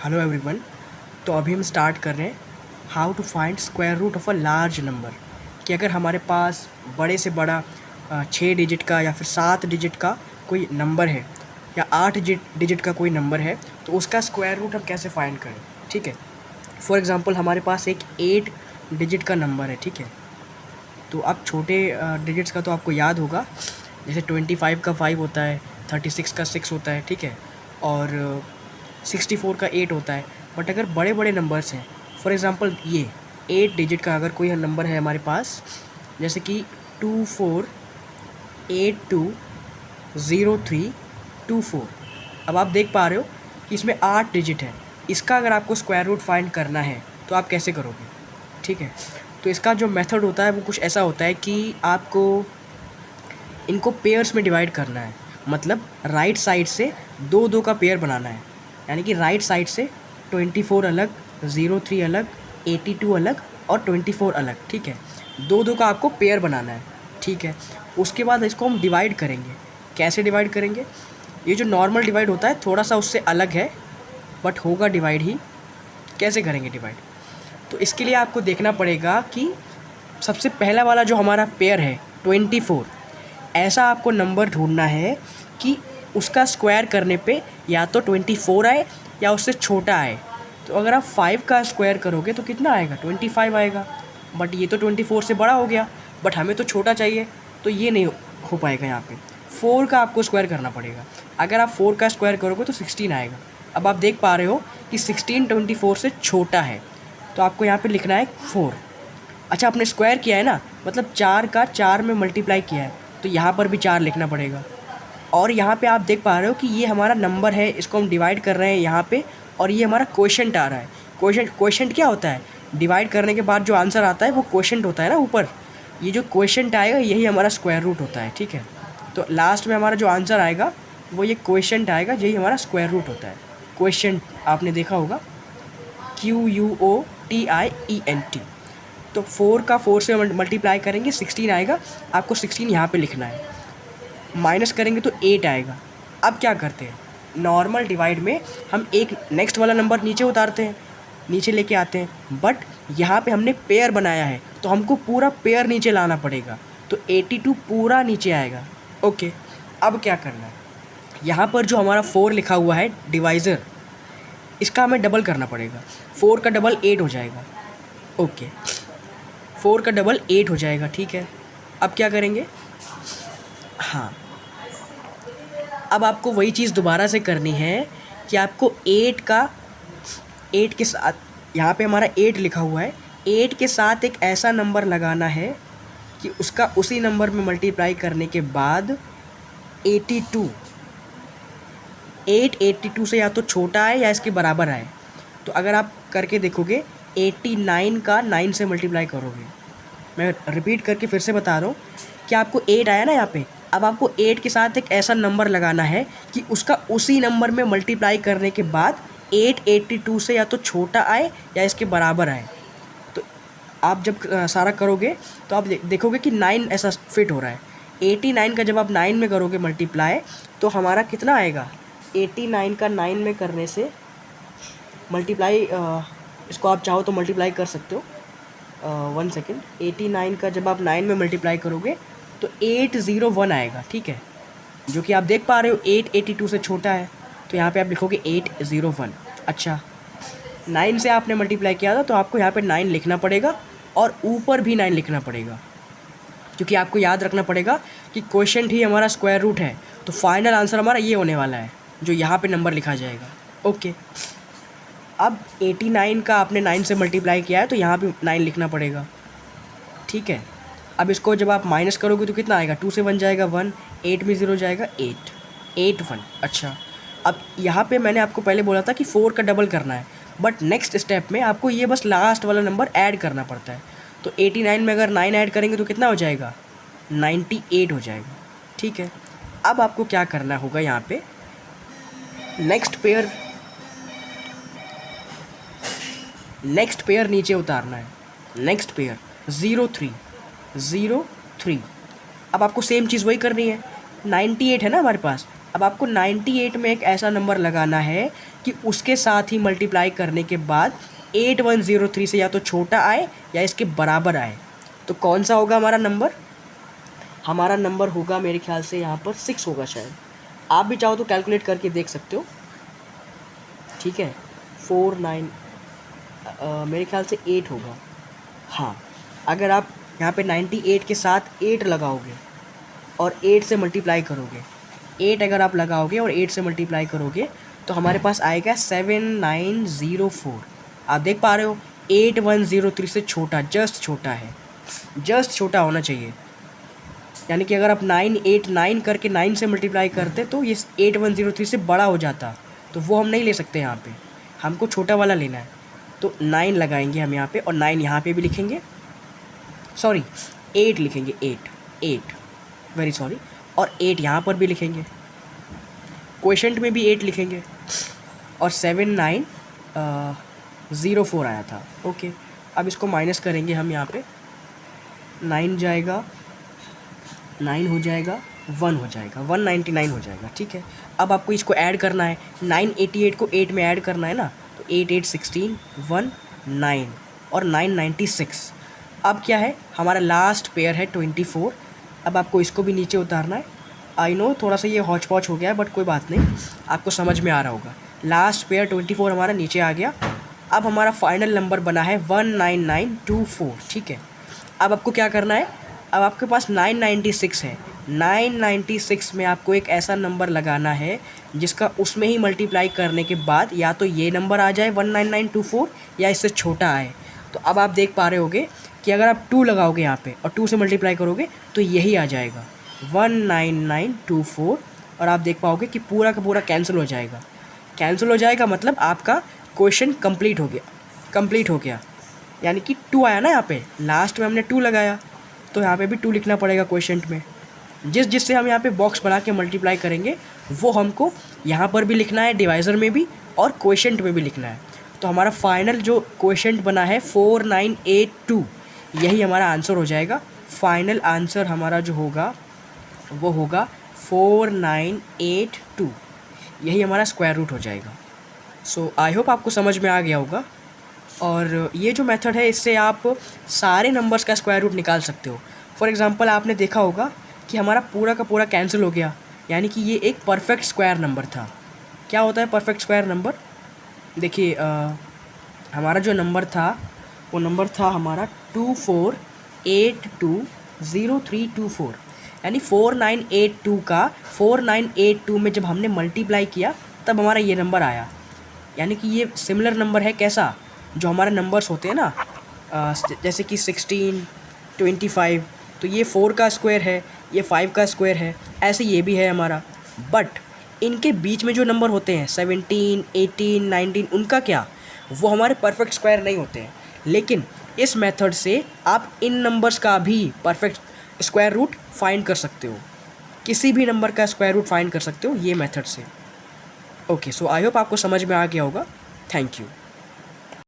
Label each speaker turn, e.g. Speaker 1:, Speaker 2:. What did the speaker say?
Speaker 1: Hello everyone. तो अभी हम स्टार्ट कर रहे हैं how to find square root of a large number. कि अगर हमारे पास बड़े से बड़ा 6 डिजिट का या फिर 7 डिजिट का कोई नंबर है या 8 डिजिट का कोई नंबर है तो उसका स्क्वायर रूट हम कैसे फाइंड करें। ठीक है, फॉर एग्ज़ाम्पल हमारे पास एक 8 डिजिट का नंबर है। ठीक है, तो अब छोटे डिजिट्स का तो आपको याद होगा, जैसे 25 का 5 होता है, 36 का 6 होता है। ठीक है, और 64 का 8 होता है। बट अगर बड़े बड़े नंबर्स हैं, फॉर एग्ज़ाम्पल ये 8 डिजिट का अगर कोई नंबर है हमारे पास, जैसे कि 24820324। अब आप देख पा रहे हो कि इसमें 8 डिजिट है। इसका अगर आपको स्क्वायर रूट फाइंड करना है तो आप कैसे करोगे। ठीक है, तो इसका जो मेथड होता है वो कुछ ऐसा होता है कि आपको इनको पेयर्स में डिवाइड करना है। मतलब राइट साइड से दो दो का पेयर बनाना है, यानी कि राइट साइड से 24 अलग, 03 अलग, 82 अलग और 24 अलग। ठीक है, दो दो का आपको पेयर बनाना है। ठीक है, उसके बाद इसको हम डिवाइड करेंगे। कैसे डिवाइड करेंगे, ये जो नॉर्मल डिवाइड होता है थोड़ा सा उससे अलग है, बट होगा डिवाइड ही। कैसे करेंगे डिवाइड, तो इसके लिए आपको देखना पड़ेगा कि सबसे पहला वाला जो हमारा पेयर है 24, ऐसा आपको नंबर ढूंढना है कि उसका स्क्वायर करने पे या तो 24 आए या उससे छोटा आए। तो अगर आप 5 का स्क्वायर करोगे तो कितना आएगा, 25 आएगा। बट ये तो 24 से बड़ा हो गया, बट हमें तो छोटा चाहिए, तो ये नहीं हो पाएगा। यहाँ पे 4 का आपको स्क्वायर करना पड़ेगा। अगर आप 4 का स्क्वायर करोगे तो 16 आएगा। अब आप देख पा रहे हो कि 16 24 से छोटा है, तो आपको यहाँ पे लिखना है 4। अच्छा, आपने स्क्वायर किया है ना, मतलब 4 का 4 में मल्टीप्लाई किया है, तो यहाँ पर भी 4 लिखना पड़ेगा। और यहाँ पे आप देख पा रहे हो कि ये हमारा नंबर है, इसको हम डिवाइड कर रहे हैं यहाँ पे, और ये हमारा क्वोशंट आ रहा है। क्वोशंट क्या होता है, डिवाइड करने के बाद जो आंसर आता है वो क्वोशंट होता है ना ऊपर। ये जो क्वोशंट आएगा यही हमारा स्क्वायर रूट होता है। ठीक है, तो लास्ट में हमारा जो आंसर आएगा वो ये क्वोशंट आएगा, यही हमारा स्क्वायर रूट होता है। क्वोशंट आपने देखा होगा, QUOTIENT। तो 4 का 4 से मल्टीप्लाई करेंगे 16 आएगा, आपको 16 यहाँ पे लिखना है। माइनस करेंगे तो 8 आएगा। अब क्या करते हैं, नॉर्मल डिवाइड में हम एक नेक्स्ट वाला नंबर नीचे उतारते हैं, नीचे लेके आते हैं। बट यहाँ पे हमने पेयर बनाया है तो हमको पूरा पेयर नीचे लाना पड़ेगा, तो 82 पूरा नीचे आएगा। ओके, अब क्या करना है, यहाँ पर जो हमारा 4 लिखा हुआ है डिवाइज़र, इसका हमें डबल करना पड़ेगा। 4 का डबल 8 हो जाएगा। ओके, 4 का डबल 8 हो जाएगा। ठीक है, अब क्या करेंगे, हाँ, अब आपको वही चीज़ दोबारा से करनी है कि आपको 8 के साथ, यहाँ पे हमारा 8 लिखा हुआ है, 8 के साथ एक ऐसा नंबर लगाना है कि उसका उसी नंबर में मल्टीप्लाई करने के बाद 82, 82 से या तो छोटा आए या इसके बराबर आए। तो अगर आप करके देखोगे 89 का 9 से मल्टीप्लाई करोगे, मैं रिपीट करके फिर से बता रहा हूँ कि आपको 8 आया ना यहाँ पे, अब आपको 8 के साथ एक ऐसा नंबर लगाना है कि उसका उसी नंबर में मल्टीप्लाई करने के बाद 82 से या तो छोटा आए या इसके बराबर आए। तो आप जब सारा करोगे तो आप देखोगे कि 9 ऐसा फिट हो रहा है। 89 का जब आप 9 में करोगे मल्टीप्लाई, तो हमारा कितना आएगा, 89 का 9 में करने से मल्टीप्लाई, इसको आप चाहो तो मल्टीप्लाई कर सकते हो। 1 सेकेंड, 89 का जब आप 9 में मल्टीप्लाई करोगे तो 801 आएगा। ठीक है, जो कि आप देख पा रहे हो 882 से छोटा है, तो यहाँ पे आप लिखोगे 801। अच्छा, 9 से आपने मल्टीप्लाई किया था तो आपको यहाँ पे 9 लिखना पड़ेगा और ऊपर भी 9 लिखना पड़ेगा, क्योंकि आपको याद रखना पड़ेगा कि क्वोशंट ही हमारा स्क्वायर रूट है। तो फाइनल आंसर हमारा ये होने वाला है, जो यहाँ पे नंबर लिखा जाएगा। ओके, अब 89 का आपने 9 से मल्टीप्लाई किया है तो यहाँ पे 9 लिखना पड़ेगा। ठीक है, अब इसको जब आप माइनस करोगे तो कितना आएगा, 2 से 1 जाएगा 1, 8 में 0 जाएगा 8, 81। अच्छा, अब यहाँ पे मैंने आपको पहले बोला था कि 4 का डबल करना है, बट नेक्स्ट स्टेप में आपको ये बस लास्ट वाला नंबर ऐड करना पड़ता है। तो 89 में अगर 9 ऐड करेंगे तो कितना हो जाएगा, 98 हो जाएगा। ठीक है, अब आपको क्या करना होगा, यहाँ पे नेक्स्ट पेयर नीचे उतारना है। Next pair 03। अब आपको सेम चीज़ वही करनी है, 98 है ना हमारे पास। अब आपको 98 में एक ऐसा नंबर लगाना है कि उसके साथ ही मल्टीप्लाई करने के बाद 8103 से या तो छोटा आए या इसके बराबर आए। तो कौन सा होगा हमारा नंबर? हमारा नंबर होगा मेरे ख्याल से यहाँ पर 6 होगा शायद। आप भी चाहो तो कैलकुलेट करके देख सकते हो, ठीक है। 4 9 मेरे ख्याल से 8 होगा। हाँ, अगर आप यहाँ पे 98 के साथ 8 लगाओगे और 8 से मल्टीप्लाई करोगे, 8 अगर आप लगाओगे और 8 से मल्टीप्लाई करोगे तो हमारे पास आएगा 7904। आप देख पा रहे हो 8103 से छोटा, जस्ट छोटा है, जस्ट छोटा होना चाहिए। यानी कि अगर आप 989 करके 9 से मल्टीप्लाई करते तो ये 8103 से बड़ा हो जाता, तो वो हम नहीं ले सकते यहाँ पे, हमको छोटा वाला लेना है। तो 9 लगाएंगे हम यहाँ पे और 9 यहाँ पे भी लिखेंगे, सॉरी 8 लिखेंगे, 8 वेरी सॉरी, और 8 यहाँ पर भी लिखेंगे, क्वोशेंट में भी 8 लिखेंगे और 7904 आया था। ओके, अब इसको माइनस करेंगे हम यहाँ पे, 9 जाएगा, 9 हो जाएगा, 1 हो जाएगा, 199 हो जाएगा, ठीक है। अब आपको इसको ऐड करना है, 988 को 8 में ऐड करना है ना, तो 8 8 16 1 9 और 996। अब क्या है, हमारा लास्ट पेयर है 24। अब आपको इसको भी नीचे उतारना है। आई नो थोड़ा सा ये हौच पौच हो गया है, बट कोई बात नहीं, आपको समझ में आ रहा होगा। लास्ट पेयर 24 हमारा नीचे आ गया। अब हमारा फाइनल नंबर बना है 19924, ठीक है। अब आपको क्या करना है, अब आपके पास 996 है, 996 में आपको एक ऐसा नंबर लगाना है जिसका उसमें ही मल्टीप्लाई करने के बाद या तो ये नंबर आ जाए 19924 या इससे छोटा आए। तो अब आप देख पा रहे होगे कि अगर आप 2 लगाओगे यहाँ पे और 2 से मल्टीप्लाई करोगे तो यही आ जाएगा 19924, और आप देख पाओगे कि पूरा का पूरा कैंसिल हो जाएगा। कैंसिल हो जाएगा मतलब आपका क्वेश्चन कंप्लीट हो गया, यानी कि 2 आया ना यहाँ पे, लास्ट में हमने 2 लगाया तो यहाँ पे भी 2 लिखना पड़ेगा क्वेश्चन में। जिससे हम यहाँ पे बॉक्स बना के मल्टीप्लाई करेंगे वो हमको यहाँ पर भी लिखना है, डिवाइज़र में भी और क्वोशेंट में भी लिखना है। तो हमारा फाइनल जो क्वोशेंट बना है 4982, यही हमारा आंसर हो जाएगा। फाइनल आंसर हमारा जो होगा वो होगा 4982, यही हमारा स्क्वायर रूट हो जाएगा। सो आई होप आपको समझ में आ गया होगा। और ये जो मेथड है इससे आप सारे नंबर्स का स्क्वायर रूट निकाल सकते हो। फॉर एग्ज़ाम्पल आपने देखा होगा कि हमारा पूरा का पूरा कैंसिल हो गया, यानी कि ये एक परफेक्ट स्क्वायर नंबर था। क्या होता है परफेक्ट स्क्वायर नंबर? देखिए हमारा जो नंबर था वो नंबर था हमारा 24820324, यानी 4982 का 4982 में जब हमने मल्टीप्लाई किया तब हमारा ये नंबर आया। यानी कि ये सिमिलर नंबर है, कैसा, जो हमारे नंबर्स होते हैं ना, जैसे कि 16 25, तो ये 4 का स्क्वायर है, ये 5 का स्क्वायर है, ऐसे ये भी है हमारा। बट इनके बीच में जो नंबर होते हैं 17 18 19, उनका क्या, वो हमारे परफेक्ट स्क्वायर नहीं होते हैं। लेकिन इस मेथड से आप इन नंबर्स का भी परफेक्ट स्क्वायर रूट फाइंड कर सकते हो, किसी भी नंबर का स्क्वायर रूट फाइंड कर सकते हो ये मेथड से। ओके, सो आई होप आपको समझ में आ गया होगा। Thank you.